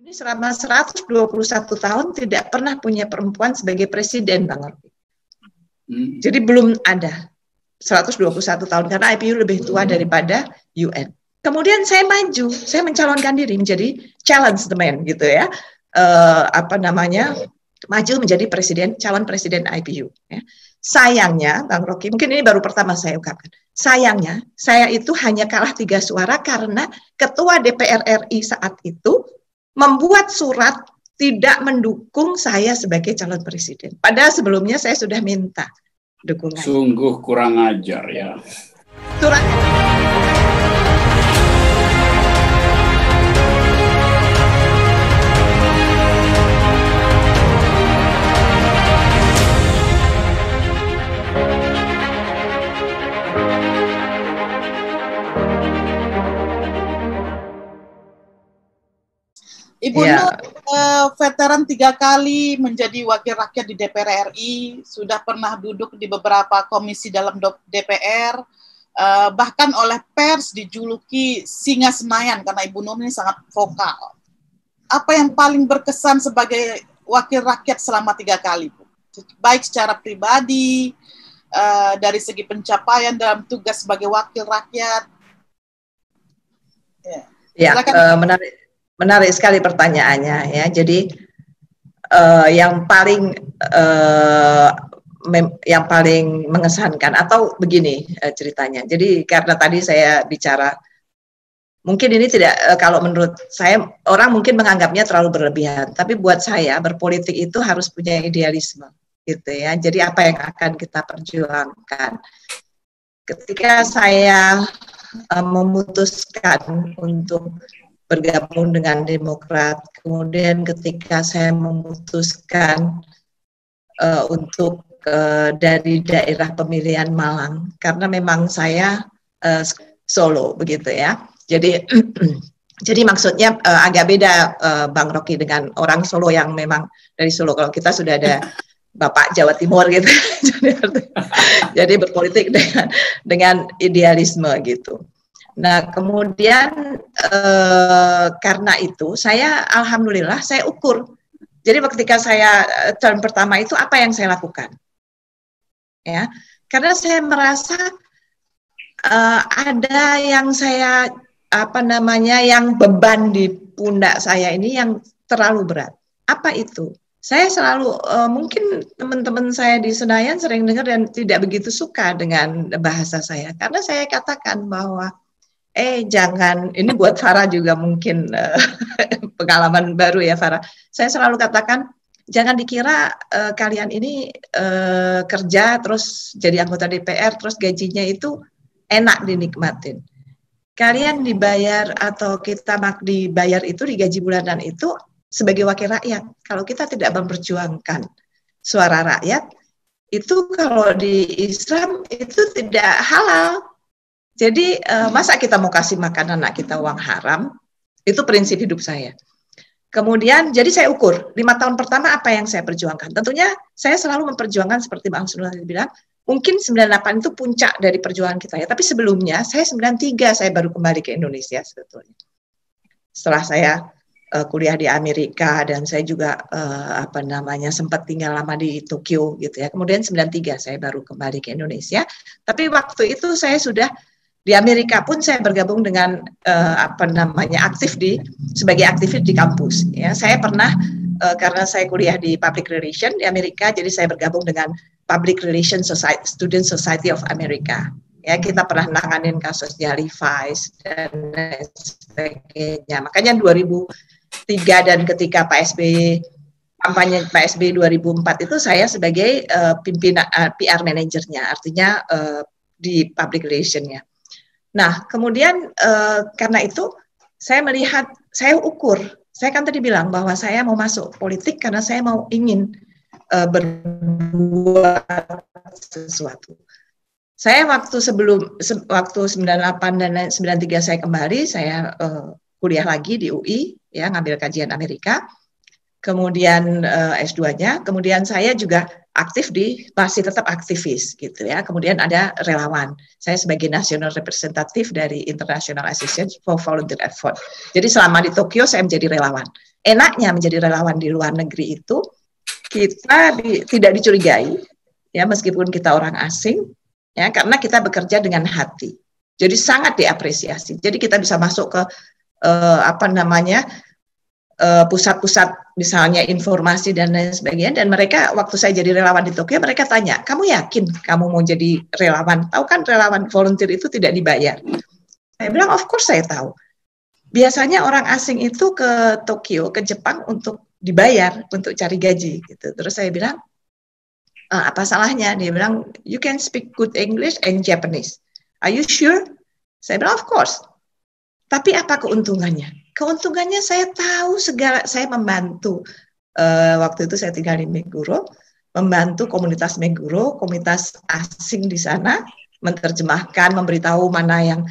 Ini selama 121 tahun tidak pernah punya perempuan sebagai presiden, Bang Rocky. Jadi belum ada 121 tahun karena IPU lebih tua daripada UN. Kemudian saya maju, saya mencalonkan diri menjadi challenge the man gitu ya. Maju menjadi calon presiden IPU ya. Sayangnya Bang Rocky, mungkin ini baru pertama saya ungkapkan. Sayangnya saya itu hanya kalah 3 suara karena ketua DPR RI saat itu membuat surat tidak mendukung saya sebagai calon presiden. Padahal sebelumnya saya sudah minta dukungan. Sungguh kurang ajar ya. Surat Ibu Nur, veteran 3 kali menjadi wakil rakyat di DPR RI, sudah pernah duduk di beberapa komisi dalam DPR, bahkan oleh pers dijuluki singa Senayan karena Ibu Nur ini sangat vokal. Apa yang paling berkesan sebagai wakil rakyat selama 3 kali, Bu? Baik secara pribadi, dari segi pencapaian dalam tugas sebagai wakil rakyat. Ya, menarik sekali pertanyaannya ya. Jadi yang paling mengesankan atau begini ceritanya. Jadi karena tadi saya bicara, mungkin ini tidak, kalau menurut saya orang mungkin menganggapnya terlalu berlebihan. Tapi buat saya berpolitik itu harus punya idealisme, gitu ya. Jadi apa yang akan kita perjuangkan. Ketika saya memutuskan untuk bergabung dengan Demokrat, kemudian ketika saya memutuskan untuk dari daerah pemilihan Malang, karena memang saya Solo begitu ya. Jadi maksudnya agak beda Bang Rocky dengan orang Solo yang memang dari Solo. Kalau kita sudah ada Bapak Jawa Timur gitu, jadi berpolitik dengan idealisme gitu. Nah kemudian karena itu saya alhamdulillah saya ukur. Jadi ketika saya term pertama itu apa yang saya lakukan? Ya, karena saya merasa ada yang saya yang beban di pundak saya ini yang terlalu berat. Apa itu? Saya selalu mungkin teman-teman saya di Senayan sering dengar dan tidak begitu suka dengan bahasa saya karena saya katakan bahwa jangan, ini buat Farah juga mungkin pengalaman baru ya Farah. Saya selalu katakan jangan dikira kalian ini kerja terus jadi anggota DPR terus gajinya itu enak dinikmatin. Kalian dibayar atau kita dibayar itu di gaji bulanan itu sebagai wakil rakyat. Kalau kita tidak memperjuangkan suara rakyat, itu kalau di Islam itu tidak halal. Jadi masa kita mau kasih makan anak kita uang haram? Itu prinsip hidup saya. Kemudian jadi saya ukur 5 tahun pertama apa yang saya perjuangkan. Tentunya saya selalu memperjuangkan seperti Bang Sunul tadi bilang, mungkin 98 itu puncak dari perjuangan kita ya. Tapi sebelumnya saya 93 saya baru kembali ke Indonesia sebetulnya. Setelah saya kuliah di Amerika dan saya juga sempat tinggal lama di Tokyo gitu ya. Kemudian 93 saya baru kembali ke Indonesia. Tapi waktu itu saya sudah di Amerika pun saya bergabung dengan sebagai aktivis di kampus. Ya, saya pernah karena saya kuliah di Public Relation di Amerika, jadi saya bergabung dengan Public Relation Society, Student Society of America. Ya, kita pernah nanganin kasusnya Levi's dan sebagainya. Makanya 2003 dan ketika Pak SBY kampanye Pak SBY 2004 itu saya sebagai pimpinan PR manajernya, artinya di Public Relation-nya. Nah, kemudian karena itu saya melihat, saya ukur, saya kan tadi bilang bahwa saya mau masuk politik karena saya ingin berbuat sesuatu. Saya waktu 98 dan 93 saya kembali, saya kuliah lagi di UI, ya ngambil kajian Amerika, kemudian S2-nya, kemudian saya juga masih tetap aktivis gitu ya. Kemudian ada relawan. Saya sebagai national representative dari International Association for Volunteer Effort. Jadi selama di Tokyo saya menjadi relawan. enaknya menjadi relawan di luar negeri itu kita tidak dicurigai, ya meskipun kita orang asing, ya karena kita bekerja dengan hati. Jadi sangat diapresiasi. Jadi kita bisa masuk ke pusat-pusat misalnya informasi dan lain sebagainya, dan mereka waktu saya jadi relawan di Tokyo mereka tanya, kamu yakin kamu mau jadi relawan? Tahu kan relawan volunteer itu tidak dibayar. Saya bilang of course saya tahu. Biasanya orang asing itu ke Tokyo, ke Jepang untuk dibayar, untuk cari gaji gitu. Terus saya bilang apa salahnya? Dia bilang you can speak good English and Japanese. Are you sure? Saya bilang of course. Tapi apa keuntungannya? Keuntungannya saya tahu segala, saya membantu, waktu itu saya tinggal di Meguro, membantu komunitas Meguro, komunitas asing di sana, menerjemahkan, memberitahu mana yang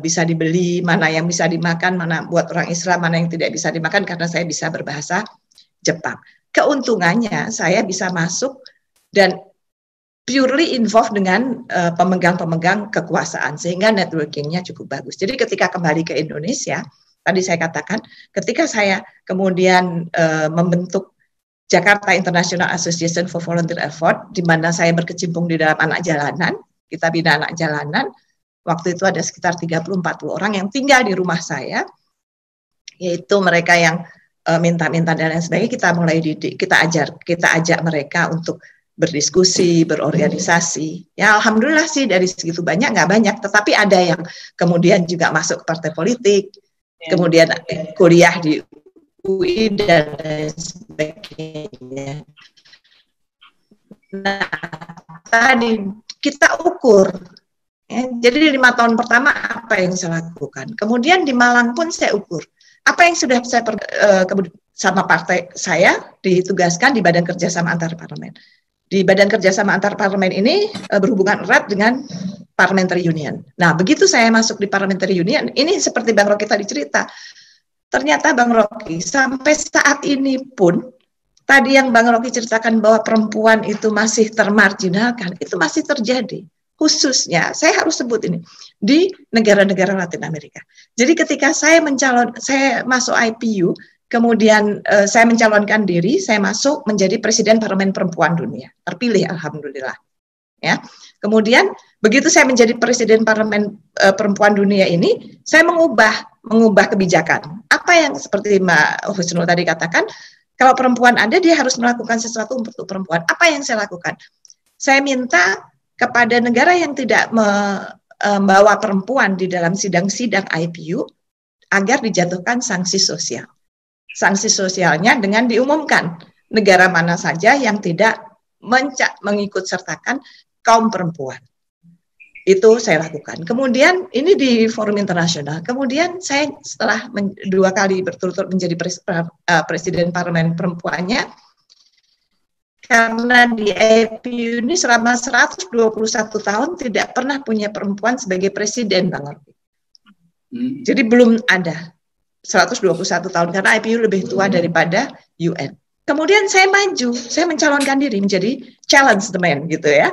bisa dibeli, mana yang bisa dimakan, mana buat orang Islam, mana yang tidak bisa dimakan, karena saya bisa berbahasa Jepang. Keuntungannya saya bisa masuk dan purely involved dengan pemegang-pemegang kekuasaan, sehingga networking-nya cukup bagus. Jadi ketika kembali ke Indonesia, tadi saya katakan, ketika saya kemudian membentuk Jakarta International Association for Volunteer Effort, di mana saya berkecimpung di dalam anak jalanan, kita bina anak jalanan, waktu itu ada sekitar 30-40 orang yang tinggal di rumah saya, yaitu mereka yang minta-minta dan lain sebagainya, kita mulai didik, kita ajak mereka untuk berdiskusi, berorganisasi. Ya alhamdulillah sih dari segitu banyak, nggak banyak, tetapi ada yang kemudian juga masuk ke partai politik, kemudian kuliah di UI dan lain sebagainya. Nah, tadi kita ukur. Ya, jadi 5 tahun pertama apa yang saya lakukan. Kemudian di Malang pun saya ukur. Apa yang sudah saya sama partai saya ditugaskan di Badan Kerjasama Antar Parlemen. Di Badan Kerjasama Antar Parlemen ini berhubungan erat dengan Parliamentary Union. Nah, begitu saya masuk di Parliamentary Union, ini seperti Bang Rocky tadi cerita. Ternyata Bang Rocky, sampai saat ini pun, tadi yang Bang Rocky ceritakan bahwa perempuan itu masih termarginalkan, itu masih terjadi. Khususnya, saya harus sebut ini, di negara-negara Latin Amerika. Jadi ketika saya masuk IPU, kemudian saya mencalonkan diri, saya masuk menjadi Presiden Parlemen Perempuan Dunia. Terpilih, alhamdulillah. Ya. Kemudian begitu saya menjadi Presiden Parlemen Perempuan Dunia ini, saya mengubah kebijakan. Apa yang seperti Mbak Husnul tadi katakan, kalau perempuan ada, dia harus melakukan sesuatu untuk perempuan. Apa yang saya lakukan? Saya minta kepada negara yang tidak membawa perempuan di dalam sidang-sidang IPU agar dijatuhkan sanksi sosial. Sanksi sosialnya dengan diumumkan negara mana saja yang tidak mengikut sertakan kaum perempuan. Itu saya lakukan. Kemudian ini di forum internasional. Kemudian saya setelah 2 kali berturut-turut menjadi Presiden Parlemen Perempuannya, karena di IPU ini selama 121 tahun tidak pernah punya perempuan sebagai presiden, Bang Rocky. Jadi belum ada 121 tahun, karena IPU lebih tua daripada UN. Kemudian saya maju, saya mencalonkan diri menjadi challenge the man gitu ya.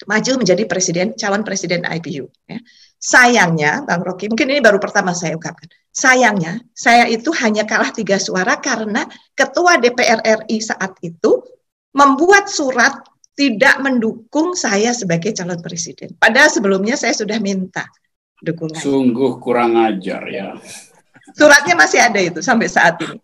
Maju menjadi calon presiden IPU. Ya. Sayangnya, Bang Rocky, mungkin ini baru pertama saya ungkapkan. Sayangnya, saya itu hanya kalah 3 suara karena Ketua DPR RI saat itu membuat surat tidak mendukung saya sebagai calon presiden. Padahal sebelumnya saya sudah minta dukungan. Sungguh kurang ajar ya. Suratnya masih ada itu sampai saat ini.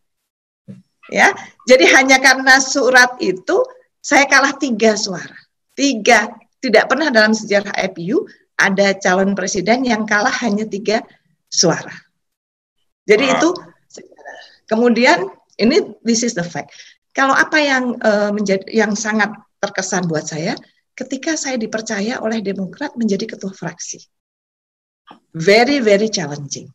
Ya, jadi hanya karena surat itu saya kalah 3 suara. 3. Tidak pernah dalam sejarah IPU ada calon presiden yang kalah hanya 3 suara. Jadi itu, kemudian ini this is the fact. Kalau apa yang yang sangat terkesan buat saya, ketika saya dipercaya oleh Demokrat menjadi ketua fraksi, very very challenging.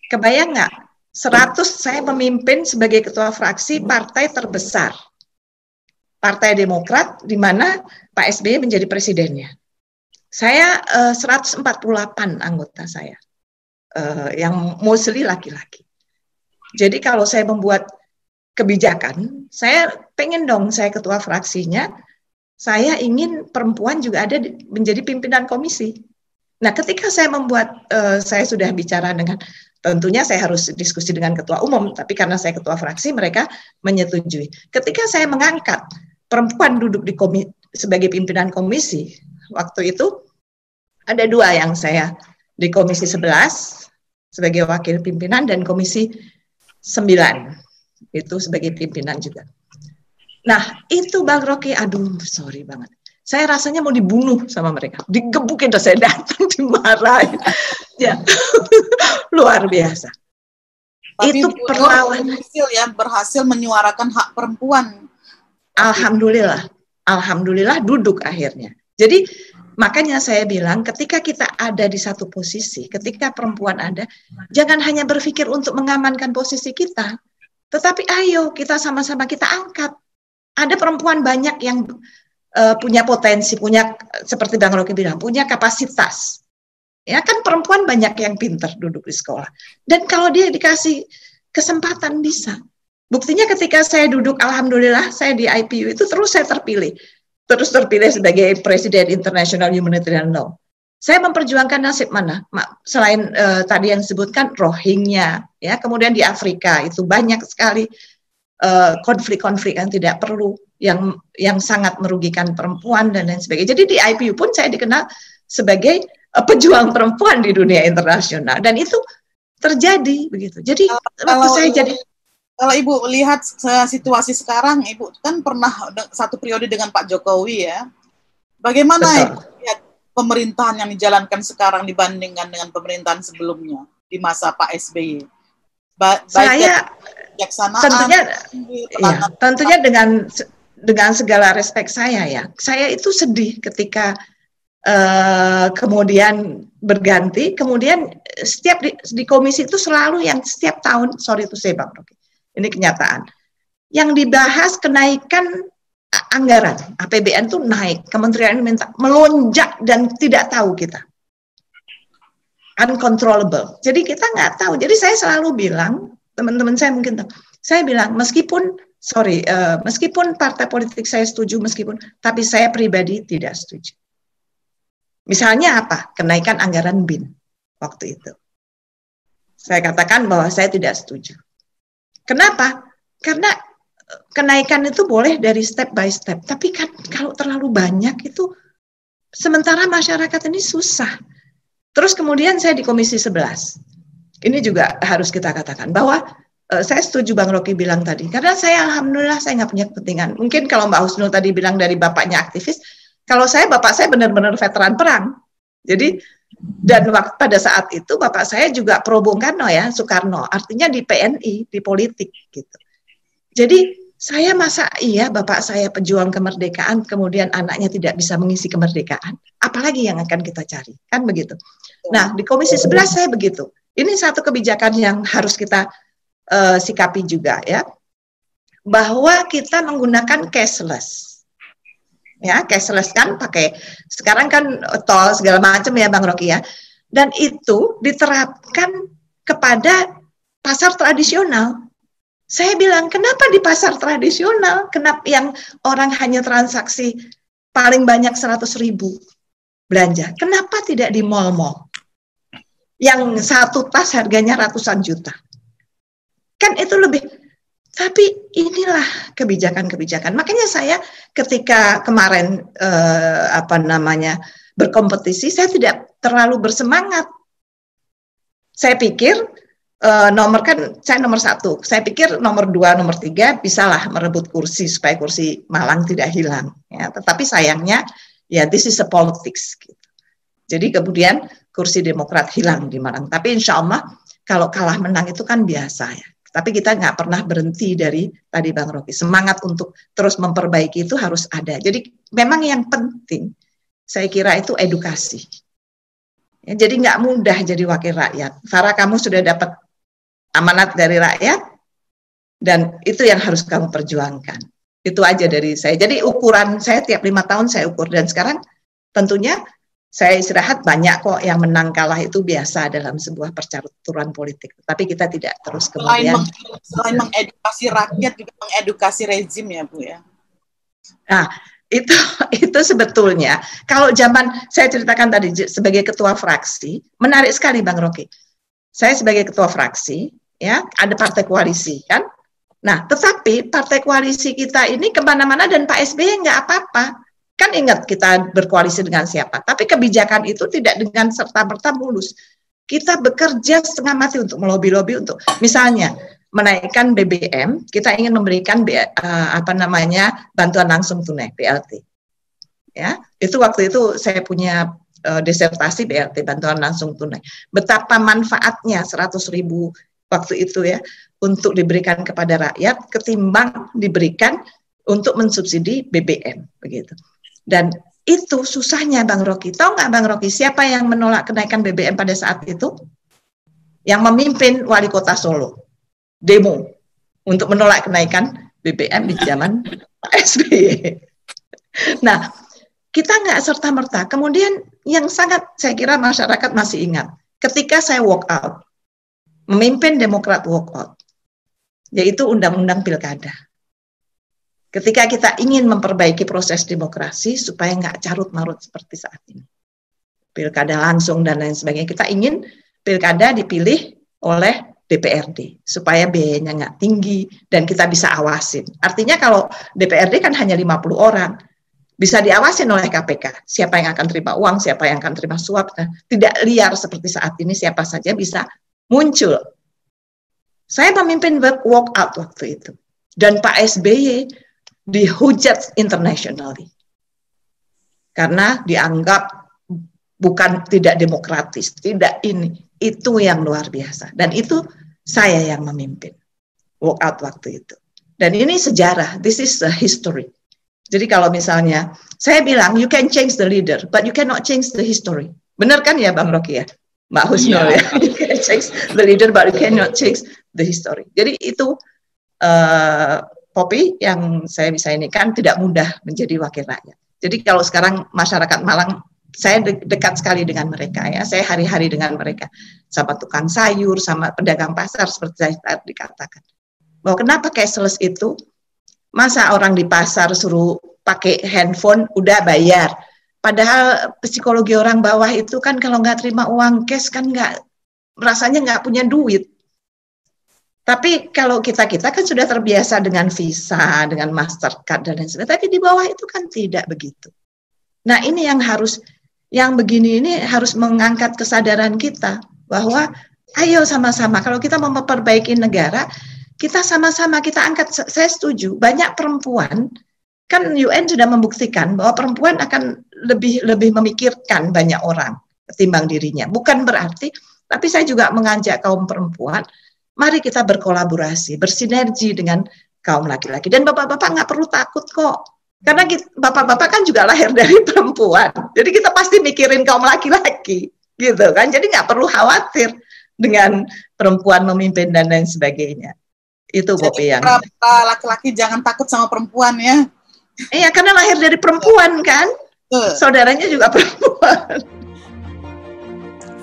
Kebayang nggak? 100 saya memimpin sebagai ketua fraksi partai terbesar, Partai Demokrat, di mana Pak SBY menjadi presidennya. Saya 148 anggota saya. Yang mostly laki-laki. Jadi kalau saya membuat kebijakan, saya pengen dong saya ketua fraksinya, saya ingin perempuan juga ada menjadi pimpinan komisi. Nah ketika saya membuat, saya sudah bicara dengan Tentunya saya harus diskusi dengan ketua umum, tapi karena saya ketua fraksi, mereka menyetujui. Ketika saya mengangkat perempuan duduk di sebagai pimpinan komisi, waktu itu ada 2 yang saya di komisi 11 sebagai wakil pimpinan dan komisi 9 itu sebagai pimpinan juga. Nah, itu Bang Rocky, aduh sorry banget. Saya rasanya mau dibunuh sama mereka. Digebukin, saya datang dimarahin. Ya, luar biasa. Tapi itu perlawanan berhasil menyuarakan hak perempuan. Alhamdulillah duduk akhirnya. Jadi makanya saya bilang ketika kita ada di satu posisi, ketika perempuan ada, jangan hanya berpikir untuk mengamankan posisi kita, tetapi ayo kita sama-sama kita angkat. Ada perempuan banyak yang punya potensi, punya seperti Bang Rocky bilang, punya kapasitas. Ya kan perempuan banyak yang pintar duduk di sekolah. Dan kalau dia dikasih kesempatan bisa. Buktinya ketika saya duduk, alhamdulillah saya di IPU itu terus saya terpilih. Terus terpilih sebagai Presiden International Humanitarian Law. Saya memperjuangkan nasib mana? Selain tadi yang disebutkan Rohingya, ya, kemudian di Afrika itu banyak sekali konflik-konflik yang tidak perlu, yang sangat merugikan perempuan dan lain sebagainya. Jadi di IPU pun saya dikenal sebagai pejuang perempuan di dunia internasional dan itu terjadi begitu. Jadi kalau Ibu lihat situasi sekarang, Ibu kan pernah satu periode dengan Pak Jokowi ya. Bagaimana Ibu lihat pemerintahan yang dijalankan sekarang dibandingkan dengan pemerintahan sebelumnya di masa Pak SBY? Saya tentunya dengan segala respek saya ya. Saya itu sedih ketika kemudian berganti, kemudian setiap di komisi itu selalu yang setiap tahun, sorry itu saya Bang Rocky, ini kenyataan, yang dibahas kenaikan anggaran APBN itu naik, kementerian minta melonjak dan tidak tahu kita, uncontrollable. Jadi kita nggak tahu. Jadi saya selalu bilang, teman-teman saya mungkin tahu, saya bilang meskipun partai politik saya setuju tapi saya pribadi tidak setuju. Misalnya apa? Kenaikan anggaran BIN waktu itu. Saya katakan bahwa saya tidak setuju. Kenapa? Karena kenaikan itu boleh dari step by step, tapi kan kalau terlalu banyak itu sementara masyarakat ini susah. Terus kemudian saya di Komisi 11. Ini juga harus kita katakan bahwa saya setuju Bang Rocky bilang tadi, karena saya alhamdulillah saya nggak punya kepentingan. Mungkin kalau Mbak Husnul tadi bilang dari bapaknya aktivis, kalau bapak saya benar-benar veteran perang. Jadi dan pada saat itu bapak saya juga pro Bung Karno ya, Soekarno, artinya di PNI, di politik gitu. Jadi saya masa iya bapak saya pejuang kemerdekaan, kemudian anaknya tidak bisa mengisi kemerdekaan, apalagi yang akan kita cari, kan begitu. Nah di Komisi 11 saya begitu. Ini satu kebijakan yang harus kita sikapi juga ya, bahwa kita menggunakan cashless. Ya, cashless kan pakai sekarang kan tol segala macam ya Bang Rocky ya. Dan itu diterapkan kepada pasar tradisional. Saya bilang, kenapa di pasar tradisional? Kenapa yang orang hanya transaksi paling banyak 100.000 belanja? Kenapa tidak di mal-mal? Yang satu tas harganya ratusan juta. Kan itu lebih. Tapi inilah kebijakan-kebijakan. Makanya saya ketika kemarin berkompetisi, saya tidak terlalu bersemangat. Saya pikir saya nomor 1. Saya pikir nomor 2, nomor 3 bisalah merebut kursi supaya kursi Malang tidak hilang. Ya, tetapi sayangnya ya this is a politics. Gitu. Jadi kemudian kursi Demokrat hilang di Malang. Tapi insya Allah kalau kalah menang itu kan biasa ya. Tapi kita nggak pernah berhenti dari tadi Bang Rocky. Semangat untuk terus memperbaiki itu harus ada. Jadi memang yang penting saya kira itu edukasi. Ya, jadi nggak mudah jadi wakil rakyat. Farah, kamu sudah dapat amanat dari rakyat dan itu yang harus kamu perjuangkan. Itu aja dari saya. Jadi ukuran saya tiap 5 tahun saya ukur dan sekarang tentunya saya istirahat, banyak kok yang menang kalah itu biasa dalam sebuah percaturan politik. Tapi kita tidak terus kemudian selain mengedukasi rakyat juga mengedukasi rezim ya Bu ya. Nah itu sebetulnya kalau zaman saya ceritakan tadi sebagai ketua fraksi menarik sekali Bang Rocky. saya sebagai ketua fraksi, ya ada partai koalisi kan. Nah, tetapi partai koalisi kita ini kemana-mana dan Pak SBY nggak apa-apa. Kan ingat kita berkoalisi dengan siapa. Tapi kebijakan itu tidak dengan serta-merta mulus. Kita bekerja setengah mati untuk melobi-lobi untuk, misalnya menaikkan BBM, kita ingin memberikan bantuan langsung tunai (BLT). Ya, itu waktu itu saya punya disertasi BLT, bantuan langsung tunai. Betapa manfaatnya 100.000 waktu itu ya untuk diberikan kepada rakyat ketimbang diberikan untuk mensubsidi BBM begitu. Dan itu susahnya Bang Rocky. Tahu nggak Bang Rocky siapa yang menolak kenaikan BBM pada saat itu? Yang memimpin wali kota Solo demo untuk menolak kenaikan BBM di zaman Pak SBY. Nah, kita nggak serta-merta. Kemudian yang sangat saya kira masyarakat masih ingat, ketika saya walk out, memimpin Demokrat walk out, yaitu Undang-Undang Pilkada. Ketika kita ingin memperbaiki proses demokrasi supaya nggak carut-marut seperti saat ini. Pilkada langsung dan lain sebagainya. Kita ingin pilkada dipilih oleh DPRD supaya biayanya nggak tinggi dan kita bisa awasin. Artinya kalau DPRD kan hanya 50 orang, bisa diawasin oleh KPK. Siapa yang akan terima uang, siapa yang akan terima suap. Nah, tidak liar seperti saat ini, siapa saja bisa muncul. Saya memimpin walk out waktu itu. Dan Pak SBY dihujat internationally karena dianggap bukan tidak demokratis, tidak ini, itu yang luar biasa. Dan itu saya yang memimpin walk out waktu itu. Dan ini sejarah, this is the history. Jadi kalau misalnya saya bilang you can change the leader, but you cannot change the history. Benar kan ya Bang Rocky ya, Mbak Husnul ya, you can change the leader, but you cannot change the history. Jadi itu Poppy yang saya bisa ini kan tidak mudah menjadi wakil rakyat. Jadi kalau sekarang masyarakat Malang, saya dekat sekali dengan mereka ya, saya hari-hari dengan mereka, sama tukang sayur, sama pedagang pasar seperti saya tadi dikatakan. Bahwa kenapa cashless itu, masa orang di pasar suruh pakai handphone udah bayar. Padahal psikologi orang bawah itu kan kalau nggak terima uang cash kan nggak, rasanya nggak punya duit. Tapi kalau kita kan sudah terbiasa dengan Visa, dengan Mastercard dan lain sebagainya. Tapi di bawah itu kan tidak begitu. Nah ini yang harus, yang begini ini harus mengangkat kesadaran kita bahwa ayo sama-sama kalau kita mau memperbaiki negara, kita sama-sama kita angkat. Saya setuju. Banyak perempuan kan UN sudah membuktikan bahwa perempuan akan lebih memikirkan banyak orang ketimbang dirinya. Bukan berarti, tapi saya juga mengajak kaum perempuan. Mari kita berkolaborasi, bersinergi dengan kaum laki-laki. Dan bapak-bapak nggak perlu takut kok. Karena bapak-bapak kan juga lahir dari perempuan. Jadi kita pasti mikirin kaum laki-laki. Gitu kan. Jadi nggak perlu khawatir dengan perempuan memimpin dan lain sebagainya. Itu Poppy yang. Laki-laki jangan takut sama perempuan ya. Iya, karena lahir dari perempuan kan. Saudaranya juga perempuan.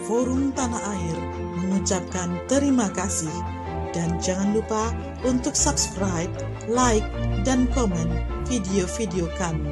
Forum Tanah Air mengucapkan terima kasih dan jangan lupa untuk subscribe, like, dan komen video-video kami.